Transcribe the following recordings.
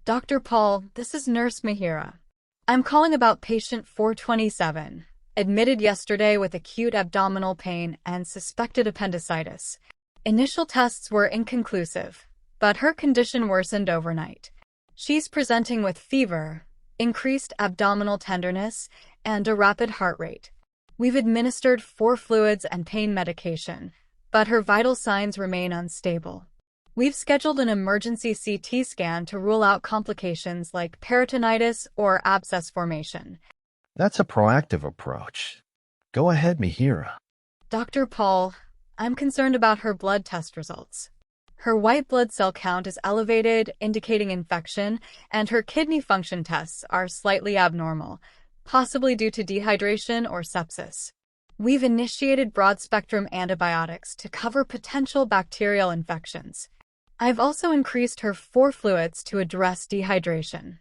Dr. Paul, this is Nurse Mihira. I'm calling about patient 427, admitted yesterday with acute abdominal pain and suspected appendicitis. Initial tests were inconclusive, but her condition worsened overnight. She's presenting with fever, increased abdominal tenderness, and a rapid heart rate. We've administered 4 fluids and pain medication, but her vital signs remain unstable. We've scheduled an emergency CT scan to rule out complications like peritonitis or abscess formation. That's a proactive approach. Go ahead, Mihira. Dr. Paul, I'm concerned about her blood test results. Her white blood cell count is elevated, indicating infection, and her kidney function tests are slightly abnormal, possibly due to dehydration or sepsis. We've initiated broad-spectrum antibiotics to cover potential bacterial infections. I've also increased her 4 fluids to address dehydration.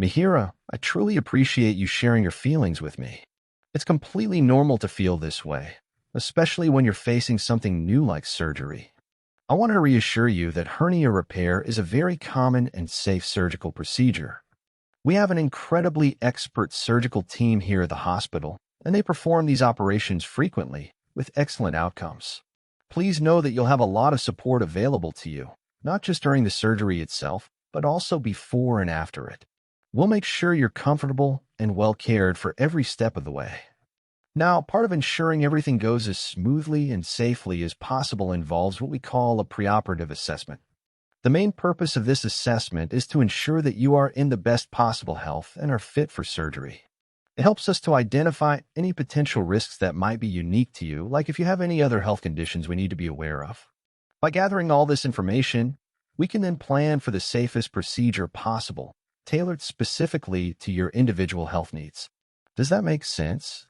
Mihira, I truly appreciate you sharing your feelings with me. It's completely normal to feel this way, especially when you're facing something new like surgery. I want to reassure you that hernia repair is a very common and safe surgical procedure. We have an incredibly expert surgical team here at the hospital, and they perform these operations frequently with excellent outcomes. Please know that you'll have a lot of support available to you, not just during the surgery itself, but also before and after it. We'll make sure you're comfortable and well cared for every step of the way. Now, part of ensuring everything goes as smoothly and safely as possible involves what we call a preoperative assessment. The main purpose of this assessment is to ensure that you are in the best possible health and are fit for surgery. It helps us to identify any potential risks that might be unique to you, like if you have any other health conditions we need to be aware of. By gathering all this information, we can then plan for the safest procedure possible, tailored specifically to your individual health needs. Does that make sense?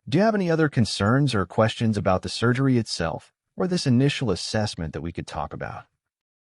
Do you have any other concerns or questions about the surgery itself or this initial assessment that we could talk about?